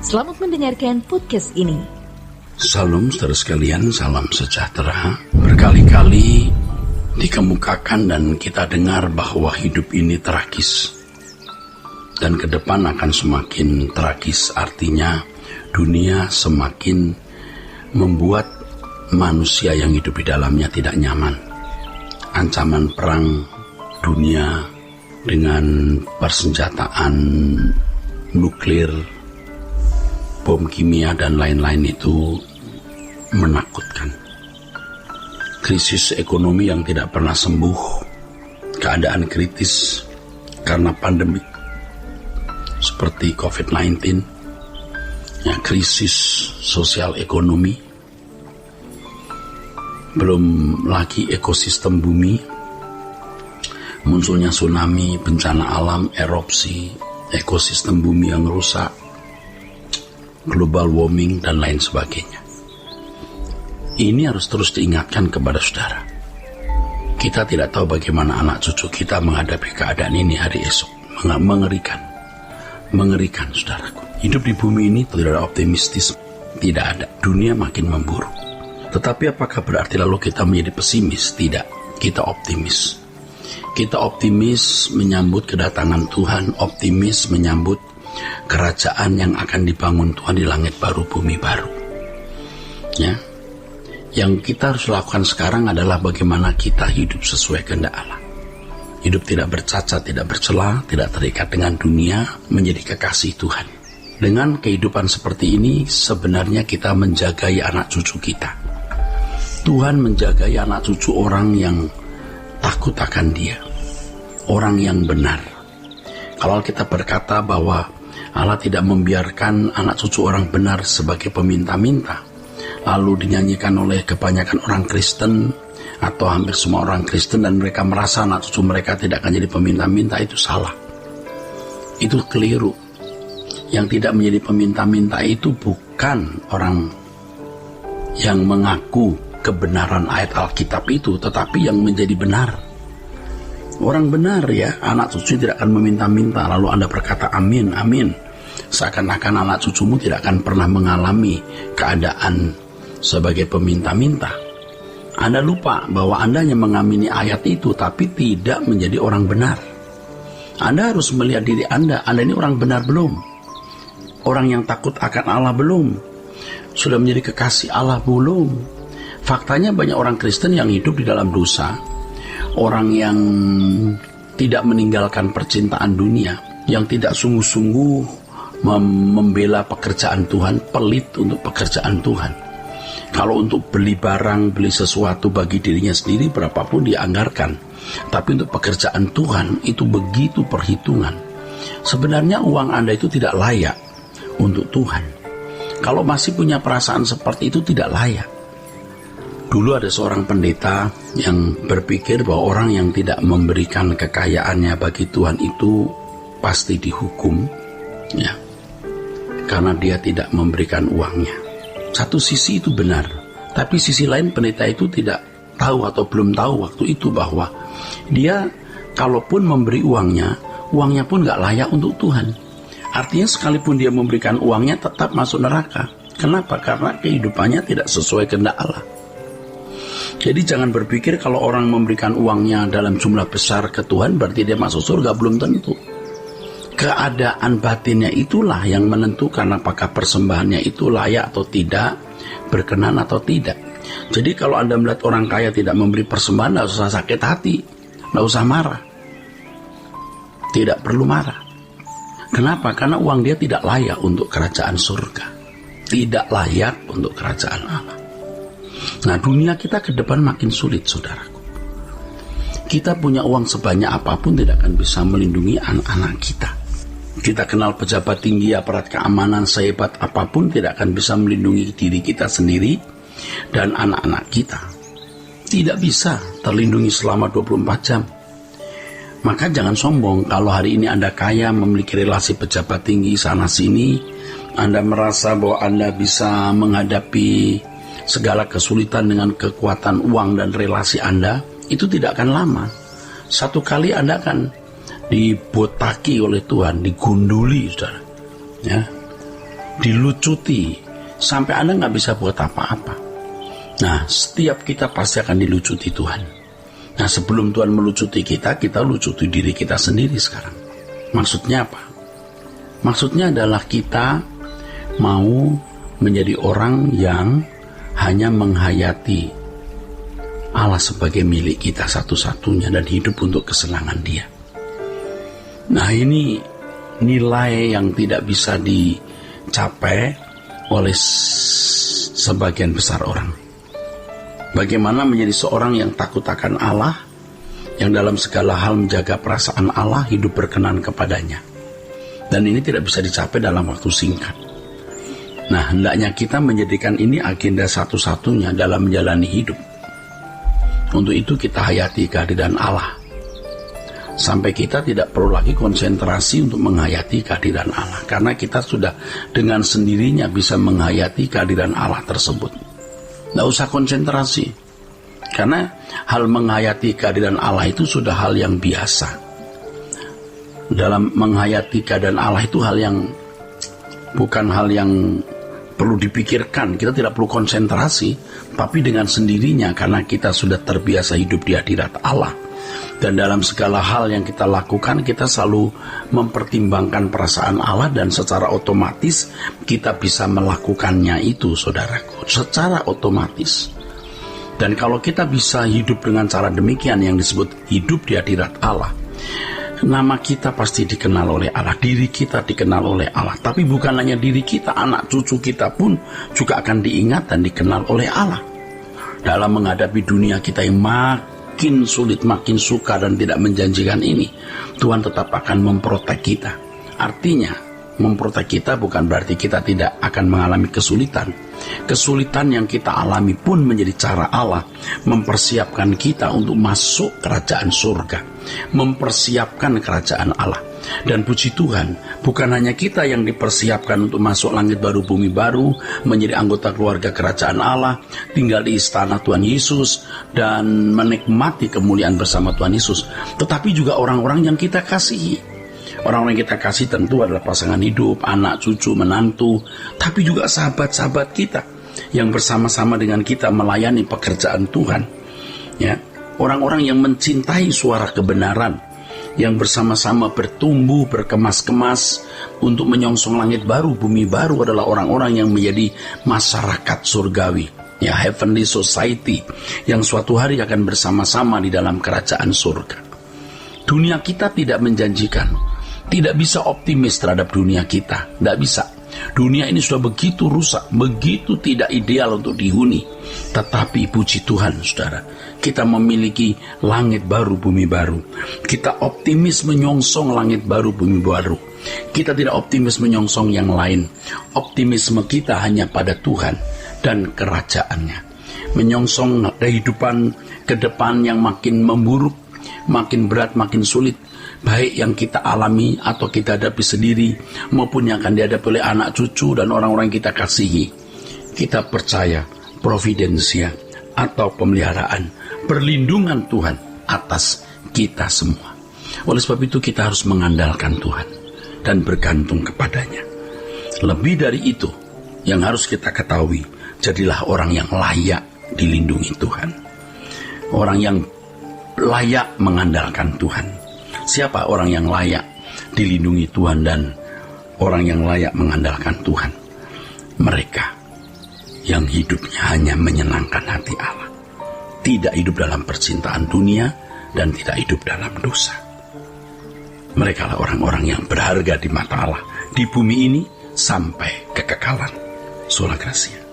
Selamat mendengarkan podcast ini. Salam saudara sekalian, salam sejahtera. Berkali-kali dikemukakan dan kita dengar bahwa hidup ini tragis. Dan ke depan akan semakin tragis, artinya dunia semakin membuat manusia yang hidup di dalamnya tidak nyaman. Ancaman perang dunia dengan persenjataan nuklir, bom kimia dan lain-lain itu menakutkan. Krisis ekonomi yang tidak pernah sembuh, keadaan kritis karena pandemi seperti COVID-19, krisis sosial ekonomi, belum lagi ekosistem bumi, munculnya tsunami, bencana alam, erupsi, ekosistem bumi yang rusak, global warming, dan lain sebagainya. Ini harus terus diingatkan kepada saudara. Kita tidak tahu bagaimana anak cucu kita menghadapi keadaan ini hari esok. Mengerikan saudaraku. Hidup di bumi ini tidak ada optimistis, tidak ada. Dunia makin memburuk. Tetapi apakah berarti lalu kita menjadi pesimis? Tidak, kita optimis. Kita optimis menyambut kedatangan Tuhan, optimis menyambut kerajaan yang akan dibangun Tuhan di langit baru, bumi baru. Yang kita harus lakukan sekarang adalah bagaimana kita hidup sesuai kehendak Allah. Hidup tidak bercacat, tidak bercela, tidak terikat dengan dunia, menjadi kekasih Tuhan. Dengan kehidupan seperti ini, sebenarnya kita menjagai anak cucu kita. Tuhan menjagai anak cucu orang yang takut akan Dia, orang yang benar. Kalau kita berkata bahwa Allah tidak membiarkan anak cucu orang benar sebagai peminta-minta, lalu dinyanyikan oleh kebanyakan orang Kristen atau hampir semua orang Kristen, dan mereka merasa anak cucu mereka tidak akan jadi peminta-minta, itu salah. Itu keliru. Yang tidak menjadi peminta-minta itu bukan orang yang mengaku kebenaran ayat Alkitab itu, tetapi yang menjadi benar. Orang benar anak cucu tidak akan meminta-minta, lalu Anda berkata amin, amin. Seakan-akan anak cucumu tidak akan pernah mengalami keadaan sebagai peminta-minta. Anda lupa bahwa Anda hanya mengamini ayat itu, tapi tidak menjadi orang benar. Anda harus melihat diri Anda ini orang benar belum? Orang yang takut akan Allah belum? Sudah menjadi kekasih Allah belum? Faktanya banyak orang Kristen yang hidup di dalam dosa, orang yang tidak meninggalkan percintaan dunia, yang tidak sungguh-sungguh membela pekerjaan Tuhan, pelit untuk pekerjaan Tuhan. Kalau untuk beli barang, beli sesuatu bagi dirinya sendiri, berapapun dia anggarkan. Tapi untuk pekerjaan Tuhan, itu begitu perhitungan. Sebenarnya uang Anda itu tidak layak untuk Tuhan. Kalau masih punya perasaan seperti itu, tidak layak. Dulu ada seorang pendeta yang berpikir bahwa orang yang tidak memberikan kekayaannya bagi Tuhan itu pasti dihukum, karena dia tidak memberikan uangnya. Satu sisi itu benar, tapi sisi lain pendeta itu tidak tahu atau belum tahu waktu itu bahwa dia kalaupun memberi uangnya pun gak layak untuk Tuhan. Artinya sekalipun dia memberikan uangnya tetap masuk neraka. Kenapa? Karena kehidupannya tidak sesuai kehendak Allah. Jadi jangan berpikir kalau orang memberikan uangnya dalam jumlah besar ke Tuhan berarti dia masuk surga, belum tentu. Keadaan batinnya itulah yang menentukan apakah persembahannya itu layak atau tidak, berkenan atau tidak. Jadi kalau Anda melihat orang kaya tidak memberi persembahan, tidak usah sakit hati, tidak usah marah. Tidak perlu marah. Kenapa? Karena uang dia tidak layak untuk kerajaan surga. Tidak layak untuk kerajaan Allah. Nah, dunia kita ke depan makin sulit, saudaraku. Kita punya uang sebanyak apapun tidak akan bisa melindungi anak-anak kita. Kita kenal pejabat tinggi, aparat keamanan sehebat apapun tidak akan bisa melindungi diri kita sendiri dan anak-anak kita. Tidak bisa terlindungi selama 24 jam. Maka jangan sombong kalau hari ini Anda kaya, memiliki relasi pejabat tinggi sana-sini, Anda merasa bahwa Anda bisa menghadapi segala kesulitan dengan kekuatan uang dan relasi Anda, itu tidak akan lama. Satu kali Anda akan dibotaki oleh Tuhan, digunduli, saudara. dilucuti, sampai Anda nggak bisa buat apa-apa. Nah, setiap kita pasti akan dilucuti Tuhan. Nah, sebelum Tuhan melucuti kita lucuti diri kita sendiri sekarang. Maksudnya apa? Maksudnya adalah kita mau menjadi orang yang hanya menghayati Allah sebagai milik kita satu-satunya dan hidup untuk kesenangan Dia. Nah, ini nilai yang tidak bisa dicapai oleh sebagian besar orang. Bagaimana menjadi seorang yang takut akan Allah, yang dalam segala hal menjaga perasaan Allah, hidup berkenan kepadanya. Dan ini tidak bisa dicapai dalam waktu singkat. Nah, hendaknya kita menjadikan ini agenda satu-satunya dalam menjalani hidup. Untuk itu kita hayati kehadiran Allah. Sampai kita tidak perlu lagi konsentrasi untuk menghayati kehadiran Allah. Karena kita sudah dengan sendirinya bisa menghayati kehadiran Allah tersebut. Tidak usah konsentrasi. Karena hal menghayati kehadiran Allah itu sudah hal yang biasa. Dalam menghayati keadaan Allah itu hal yang bukan hal yang perlu dipikirkan, kita tidak perlu konsentrasi, tapi dengan sendirinya karena kita sudah terbiasa hidup di hadirat Allah. Dan dalam segala hal yang kita lakukan, kita selalu mempertimbangkan perasaan Allah dan secara otomatis kita bisa melakukannya itu, saudaraku, secara otomatis. Dan kalau kita bisa hidup dengan cara demikian yang disebut hidup di hadirat Allah, nama kita pasti dikenal oleh Allah, diri kita dikenal oleh Allah. Tapi bukan hanya diri kita, anak cucu kita pun juga akan diingat dan dikenal oleh Allah. Dalam menghadapi dunia kita yang makin sulit, makin suka dan tidak menjanjikan ini, Tuhan tetap akan memprotek kita. Artinya, memprotek kita bukan berarti kita tidak akan mengalami kesulitan. Kesulitan yang kita alami pun menjadi cara Allah mempersiapkan kita untuk masuk kerajaan surga, mempersiapkan kerajaan Allah. Dan puji Tuhan, bukan hanya kita yang dipersiapkan untuk masuk langit baru bumi baru, menjadi anggota keluarga kerajaan Allah, tinggal di istana Tuhan Yesus dan menikmati kemuliaan bersama Tuhan Yesus, tetapi juga orang-orang yang kita kasihi. Orang-orang yang kita kasih tentu adalah pasangan hidup, anak, cucu, menantu, tapi juga sahabat-sahabat kita yang bersama-sama dengan kita melayani pekerjaan Tuhan. Ya, orang-orang yang mencintai suara kebenaran, yang bersama-sama bertumbuh, berkemas-kemas untuk menyongsong langit baru, bumi baru adalah orang-orang yang menjadi masyarakat surgawi. Ya, heavenly society yang suatu hari akan bersama-sama di dalam kerajaan surga. Dunia kita tidak menjanjikan. Tidak bisa optimis terhadap dunia kita. Tidak bisa. Dunia ini sudah begitu rusak, begitu tidak ideal untuk dihuni. Tetapi puji Tuhan, saudara, kita memiliki langit baru, bumi baru. Kita optimis menyongsong langit baru, bumi baru. Kita tidak optimis menyongsong yang lain. Optimisme kita hanya pada Tuhan dan kerajaannya. Menyongsong kehidupan ke depan yang makin memburuk, makin berat, makin sulit. Baik yang kita alami atau kita hadapi sendiri, maupun yang akan dihadapi oleh anak cucu dan orang-orang yang kita kasihi. Kita percaya providensia atau pemeliharaan, perlindungan Tuhan atas kita semua. Oleh sebab itu kita harus mengandalkan Tuhan dan bergantung kepadanya. Lebih dari itu, yang harus kita ketahui, jadilah orang yang layak dilindungi Tuhan. Orang yang layak mengandalkan Tuhan. Siapa orang yang layak dilindungi Tuhan dan orang yang layak mengandalkan Tuhan? Mereka yang hidupnya hanya menyenangkan hati Allah, tidak hidup dalam percintaan dunia dan tidak hidup dalam dosa. Mereka lah orang-orang yang berharga di mata Allah di bumi ini sampai kekekalan. Sola Gracia.